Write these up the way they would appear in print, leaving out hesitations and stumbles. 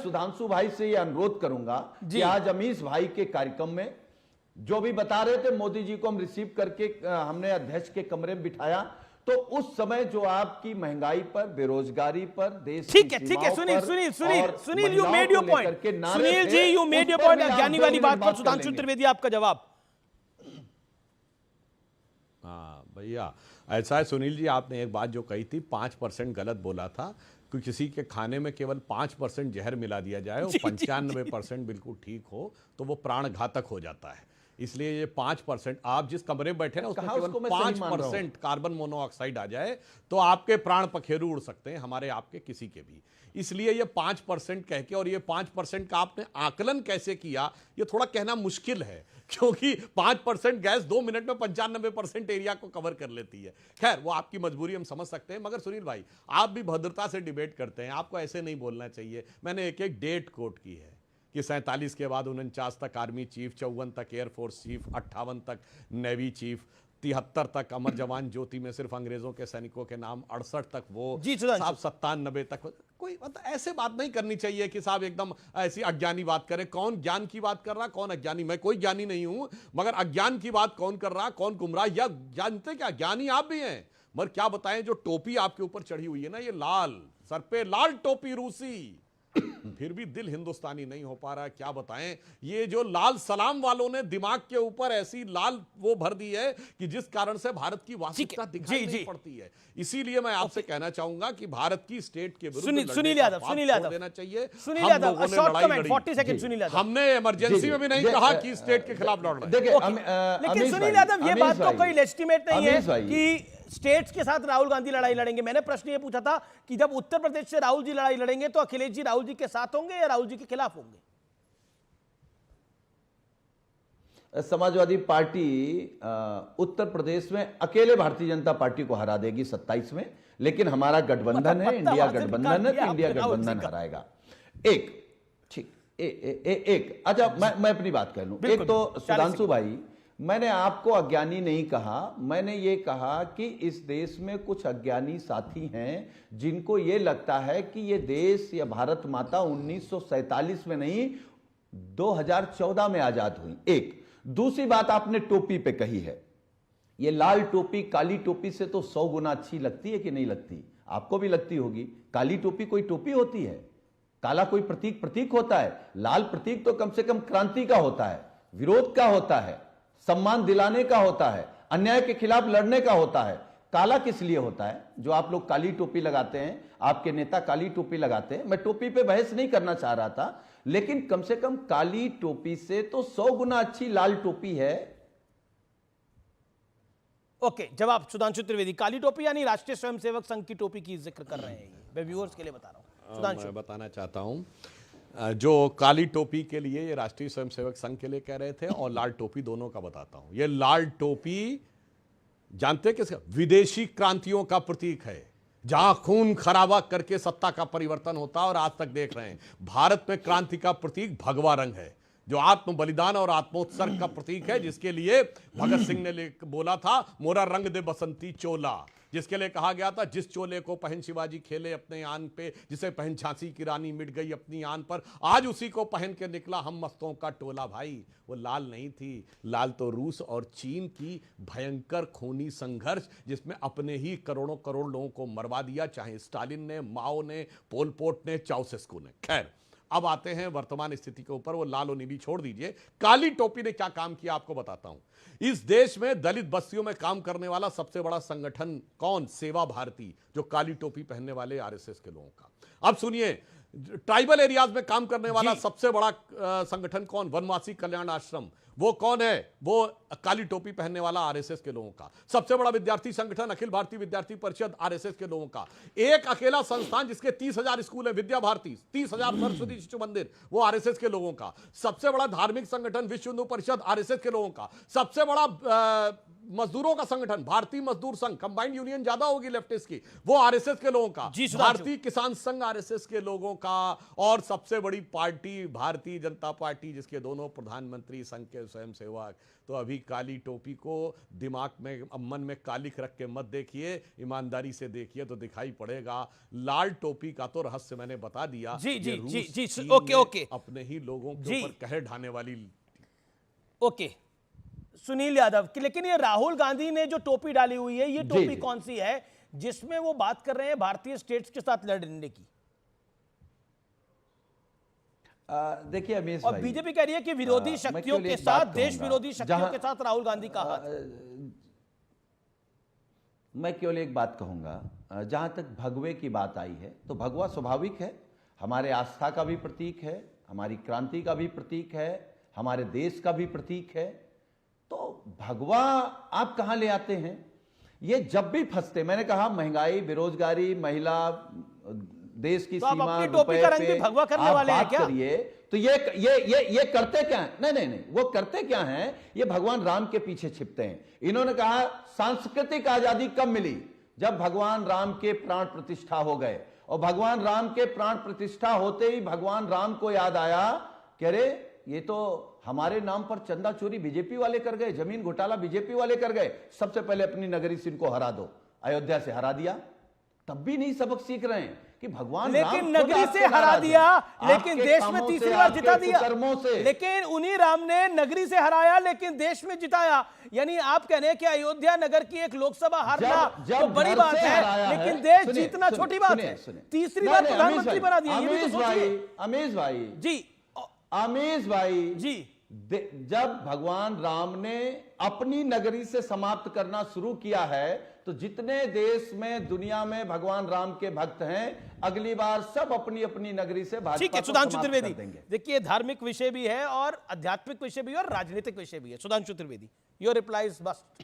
सुधांशु भाई से यह अनुरोध करूंगा कि आज अमीश भाई के कार्यक्रम में जो भी बता रहे थे, मोदी जी को हम रिसीव करके हमने अध्यक्ष के कमरे में बिठाया, तो उस समय जो आपकी महंगाई पर, बेरोजगारी पर, देश ठीक है Sunil you made your point, Sunil ji you made your point. ज्ञानी वाली बात पर सुधांशु त्रिवेदी आपका जवाब। हाँ भैया, ऐसा है सुनील जी, आपने एक बात जो कही थी 5% गलत बोला था कि किसी के खाने में केवल 5% जहर मिला दिया जाए और 95% बिल्कुल ठीक हो तो वो प्राण घातक हो जाता है। इसलिए ये 5%, आप जिस कमरे में बैठे ना उसमें केवल 5% कार्बन मोनोऑक्साइड आ जाए तो आपके प्राण पखेरु उड़ सकते हैं, हमारे आपके किसी के भी। इसलिए ये 5% कह के, और ये 5% का आपने आकलन कैसे किया ये थोड़ा कहना मुश्किल है, क्योंकि 5% गैस 2 मिनट में 95% एरिया को कवर कर लेती है। खैर वो आपकी मजबूरी हम समझ सकते हैं, मगर सुनील भाई आप भी भद्रता से डिबेट करते हैं, आपको ऐसे नहीं बोलना चाहिए। मैंने एक एक डेट कोट की है कि 47 के बाद 49 तक आर्मी चीफ, 54 तक एयरफोर्स चीफ, 58 तक नेवी चीफ, 73 तक अमर जवान ज्योति में सिर्फ अंग्रेजों के सैनिकों के नाम, 68 तक वो साहब, 97 तक कोई, मतलब ऐसे बात नहीं करनी चाहिए कि साहब एकदम ऐसी अज्ञानी बात करे। कौन ज्ञान की बात कर रहा, कौन अज्ञानी? मैं कोई ज्ञानी नहीं हूं, मगर अज्ञान की बात कौन कर रहा, कौन गुमराह, या जानते क्या ज्ञानी आप भी हैं, मगर क्या बताएं जो टोपी आपके ऊपर चढ़ी हुई है ना, ये लाल, सर पे लाल टोपी रूसी, फिर भी दिल हिंदुस्तानी नहीं हो पा रहा, क्या बताएं। ये जो लाल सलाम वालों ने दिमाग के ऊपर ऐसी लाल वो भर दी है कि जिस कारण से भारत की वास्तविकता दिखाई नहीं पड़ती है। इसीलिए मैं आपसे कहना चाहूंगा कि भारत की स्टेट के विरुद्ध सुनील यादव देना चाहिए। Sunil Yadav, short comment 40 second. Sunil Yadav, हमने इमरजेंसी में भी नहीं कहा कि स्टेट के खिलाफ लड़ रहे हैं, लेकिन सुनील यादव ये बात तो कोई लेजिटिमेट नहीं है कि स्टेट्स के साथ राहुल गांधी लड़ाई लड़ेंगे। मैंने प्रश्न ये पूछा था कि जब उत्तर प्रदेश से राहुल जी लड़ाई लड़ेंगे तो अखिलेश जी राहुल जी के साथ होंगे या राहुल जी के खिलाफ होंगे? समाजवादी पार्टी उत्तर प्रदेश में अकेले भारतीय जनता पार्टी को हरा देगी 27 में, लेकिन हमारा गठबंधन है, इंडिया गठबंधन है, तो इंडिया गठबंधन हराएगा। एक ठीक एक अच्छा, मैं अपनी बात कर लूं। एक तो सुधांशु भाई, मैंने आपको अज्ञानी नहीं कहा, मैंने ये कहा कि इस देश में कुछ अज्ञानी साथी हैं जिनको ये लगता है कि ये देश या भारत माता 1947 में नहीं 2014 में आजाद हुई। एक दूसरी बात आपने टोपी पे कही है, ये लाल टोपी काली टोपी से तो 100 गुना अच्छी लगती है कि नहीं लगती? आपको भी लगती होगी। काली टोपी कोई टोपी होती है? काला कोई प्रतीक होता है? लाल प्रतीक तो कम से कम क्रांति का होता है, विरोध का होता है, सम्मान दिलाने का होता है, अन्याय के खिलाफ लड़ने का होता है। काला किस लिए होता है? जो आप लोग काली टोपी लगाते हैं, आपके नेता काली टोपी लगाते हैं, मैं टोपी पे बहस नहीं करना चाह रहा था, लेकिन कम से कम काली टोपी से तो 100 गुना अच्छी लाल टोपी है। ओके, जवाब सुधांशु त्रिवेदी। काली टोपी यानी राष्ट्रीय स्वयंसेवक संघ की टोपी की जिक्र कर रहे हैं, मैं व्यूअर्स के लिए बता रहा हूं। सुधांशु, मैं बताना चाहता हूं, जो काली टोपी के लिए ये राष्ट्रीय स्वयंसेवक संघ के लिए कह रहे थे, और लाल टोपी दोनों का बताता हूं। ये लाल टोपी जानते किसका? विदेशी क्रांतियों का प्रतीक है, जहां खून खराबा करके सत्ता का परिवर्तन होता है, और आज तक देख रहे हैं भारत में क्रांति का प्रतीक भगवा रंग है, जो आत्म बलिदान और आत्मोत्सर्ग का प्रतीक है, जिसके लिए भगत सिंह ने बोला था मोरा रंग दे बसंती चोला, जिसके लिए कहा गया था जिस चोले को पहन शिवाजी खेले अपने आन पे, जिसे पहन झांसी की रानी मिट गई अपनी आन पर, आज उसी को पहन के निकला हम मस्तों का टोला। भाई वो लाल नहीं थी, लाल तो रूस और चीन की भयंकर खूनी संघर्ष, जिसमें अपने ही करोड़ों करोड़ लोगों को मरवा दिया, चाहे स्टालिन ने, माओ ने, पोल पोट ने, चाउसेस्कू ने। खैर अब आते हैं वर्तमान स्थिति के ऊपर। वो लाल और नीली छोड़ दीजिए, काली टोपी ने क्या काम किया आपको बताता हूं। इस देश में दलित बस्तियों में काम करने वाला सबसे बड़ा संगठन कौन? सेवा भारती, जो काली टोपी पहनने वाले आरएसएस के लोगों का। अब सुनिए, ट्राइबल एरियाज में काम करने वाला सबसे बड़ा संगठन कौन? वनवासी कल्याण आश्रम। वो कौन है? वो काली टोपी पहनने वाला आरएसएस के लोगों का। सबसे बड़ा विद्यार्थी संगठन अखिल भारतीय विद्यार्थी परिषद, आरएसएस के लोगों का। एक अकेला संस्थान जिसके 30,000 स्कूल है, विद्या भारती, 30,000 सरस्वती शिशु मंदिर, वो आरएसएस के लोगों का। सबसे बड़ा धार्मिक संगठन विश्व हिंदू परिषद, आरएसएस के लोगों का। सबसे बड़ा मजदूरों का संगठन भारतीय मजदूर संघ, कंबाइंड यूनियन ज्यादा होगी लेफ्टिस्ट की, वो आरएसएस के लोगों का, जी, सुधांशु। भारतीय किसान संघ आरएसएस के लोगों का, और सबसे बड़ी पार्टी भारतीय जनता पार्टी जिसके दोनों प्रधानमंत्री संघ के स्वयंसेवक। तो अभी काली टोपी को दिमाग में, मन में कालिख रख के मत देखिए, ईमानदारी से देखिए तो दिखाई पड़ेगा। लाल टोपी का तो रहस्य मैंने बता दिया। जी, ये जी, रूस जी, जी, चीन ओके, में ओके। अपने ही लोगों के जी। ऊपर कहर ढाने वाली। ओके सुनील यादव लेकिन ये राहुल गांधी ने जो टोपी डाली हुई है, ये जी, टोपी जी। कौन सी है जिसमें वो बात कर रहे हैं भारतीय स्टेट्स के साथ लड़ने की? देखिए अमीश और भाई, बीजेपी कह रही है कि विरोधी मैं शक्तियों केवल के एक बात साथ, देश कहूंगा, विरोधी शक्तियों जहां- के साथ राहुल गांधी का हाथ। मैं केवल एक बात कहूंगा, जहां तक भगवे की बात आई है तो भगवा स्वाभाविक है, हमारे आस्था का भी प्रतीक है, हमारी क्रांति का भी प्रतीक है, हमारे देश का भी प्रतीक है। तो भगवा आप कहां ले आते हैं? ये जब भी फंसते, मैंने कहा महंगाई, बेरोजगारी, महिला, देश की तो आप सीमा, अपनी टोपी का रंग भी भगवा करने आप वाले हैं बात क्या? करिए तो ये करते क्या हैं? नहीं, वो करते क्या हैं? ये भगवान राम के पीछे छिपते हैं। इन्होंने कहा सांस्कृतिक आजादी कब मिली? जब भगवान राम के प्राण प्रतिष्ठा हो गए, और भगवान राम के प्राण प्रतिष्ठा होते ही भगवान राम को याद आया कि अरे ये तो हमारे नाम पर चंदा चोरी बीजेपी वाले कर गए, जमीन घोटाला बीजेपी वाले कर गए, सबसे पहले अपनी नगरी से इनको हरा दो। अयोध्या से हरा दिया, तब भी नहीं सबक सीख रहे हैं कि भगवान लेकिन राम नगरी से हरा दिया, लेकिन देश में तीसरी बार जिता दिया। लेकिन उन्हीं राम ने नगरी से हराया लेकिन देश में जिताया। यानी आप कह रहे हैं कि अयोध्या नगर की एक लोकसभा हारना तो बड़ी बात है, लेकिन देश जीतना छोटी बात है। तीसरी बार प्रधानमंत्री बना दिया। ये भी तो सोचिए। अमीश भाई जी, अमीश भाई जी, जब भगवान राम ने अपनी नगरी से समाप्त करना शुरू किया है, तो जितने देश में, दुनिया में भगवान राम के भक्त हैं, अगली बार सब अपनी अपनी नगरी से भाजपा ठीक है। को सुधांशु समाप्त त्रिवेदी, कर देंगे। देखिए धार्मिक विषय भी है और आध्यात्मिक विषय भी है और राजनीतिक विषय भी है। Sudhanshu Trivedi, your reply is bust.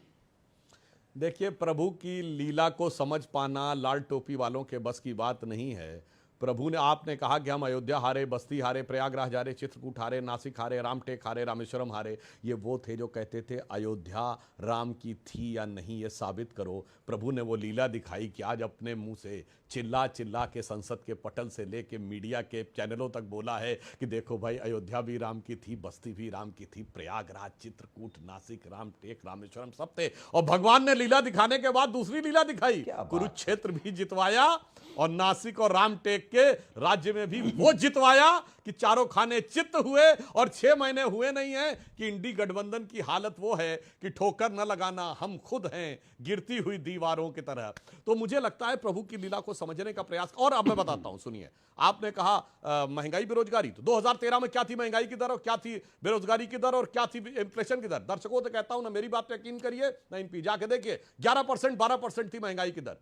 देखिए, प्रभु की लीला को समझ पाना लाल टोपी वालों के बस की बात नहीं है। प्रभु ने, आपने कहा कि हम अयोध्या हारे, बस्ती हारे, प्रयागराज हारे, चित्रकूट हारे, नासिक हारे, रामटेक हारे, रामेश्वरम हारे। ये वो थे जो कहते थे अयोध्या राम की थी या नहीं, ये साबित करो। प्रभु ने वो लीला दिखाई कि आज अपने मुंह से चिल्ला चिल्ला के संसद के पटल से लेके मीडिया के चैनलों तक बोला है कि देखो भाई, अयोध्या भी राम की थी, बस्ती भी राम की थी, प्रयागराज, चित्रकूट, नासिक, रामटेक, रामेश्वरम सब थे। और भगवान ने लीला दिखाने के बाद दूसरी लीला दिखाई, कुरुक्षेत्र भी जितवाया और नासिक और रामटेक के राज्य में भी वो जितवाया कि चारों खाने चित्त हुए। और 6 महीने हुए नहीं है कि इंडी गठबंधन की हालत वो है कि ठोकर न लगाना हम खुद हैं, गिरती हुई दीवारों की तरह। तो मुझे लगता है प्रभु की लीला को समझने का प्रयास। और अब मैं बताता हूं, सुनिए, आपने कहा महंगाई बेरोजगारी, तो 2013 में क्या थी महंगाई की दर और क्या थी बेरोजगारी की दर और क्या थी इन्फ्लेशन की दर? दर्शकों से कहता हूं ना, मेरी बात पे यकीन करिए ना, इन पी जाके देखिए, 11% 12% थी महंगाई की दर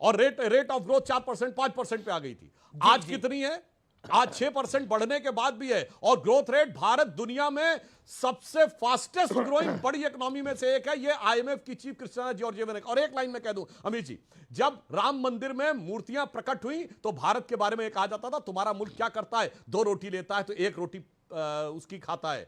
और रेट ऑफ ग्रोथ 4% 5% पे आ गई थी। आज कितनी है? आज 6% बढ़ने के बाद भी है। और ग्रोथ रेट भारत दुनिया में सबसे फास्टेस्ट ग्रोइंग बड़ी इकोनॉमी में से एक है। ये आईएमएफ की चीफ क्रिस्टिना जॉर्जिएवा ने। और एक लाइन में कह दूं अमित जी, जब राम मंदिर में मूर्तियां प्रकट हुई तो भारत के बारे में कहा जाता था तुम्हारा मुल्क क्या करता है, 2 रोटी लेता है तो 1 रोटी उसकी खाता है,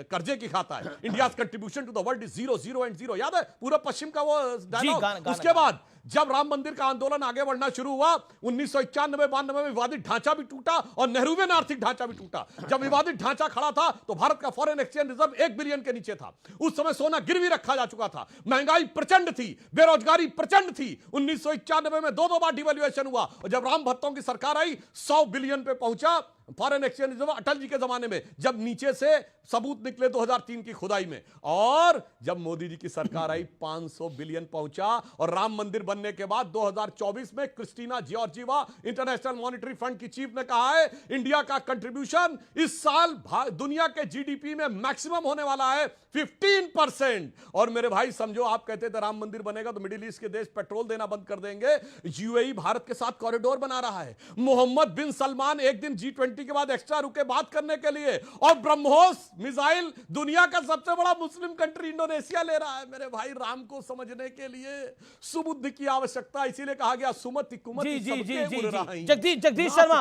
कर्जे की खाता है। India contribution to the world is 0 0 and 0। याद है पूरा पश्चिम का वो डायलॉग। उसके बाद जब राम मंदिर का आंदोलन आगे बढ़ना शुरू हुआ, 1991-92 में विवादित ढांचा भी टूटा और नेहरूवियन आर्थिक ढांचा भी टूटा। जब विवादित ढांचा खड़ा था तो भारत का फॉरेन एक्सचेंज रिजर्व 1 बिलियन के नीचे था। उस समय सोना गिरवी रखा जा चुका था, महंगाई प्रचंड थी, बेरोजगारी प्रचंड थी। 1991 में 2 बार डिवैल्यूएशन हुआ और जब राम भक्तों की सरकार आई 100 बिलियन पे पहुंचा foreign exchange reserve Atal ji के जमाने में, जब नीचे से सबूत निकले 2003 की खुदाई में। और जब मोदी जी की सरकार आई 500 बिलियन पहुंचा। और राम मंदिर बनने के बाद 2024 में Christina Georgieva international monetary fund की चीफ ने कहा है इंडिया का कंट्रीब्यूशन इस साल दुनिया के जीडीपी में मैक्सिमम होने वाला है 15%। और मेरे भाई समझो, आप कहते थे राम मंदिर बनेगा तो मिडिल ईस्ट के देश पेट्रोल देना बंद कर देंगे। यूएई भारत के साथ कॉरिडोर बना रहा है। मोहम्मद बिन सलमान एक दिन G20 के बाद एक्स्ट्रा रुके बात करने के लिए। और ब्रह्मोस मिसाइल दुनिया का सबसे बड़ा मुस्लिम कंट्री इंडोनेशिया ले रहा है। मेरे भाई, राम को समझने के लिए सुबुद्धि की आवश्यकता, इसीलिए कहा गया सुमति कुमति सबके उड़ रहा है। जगदीश शर्मा,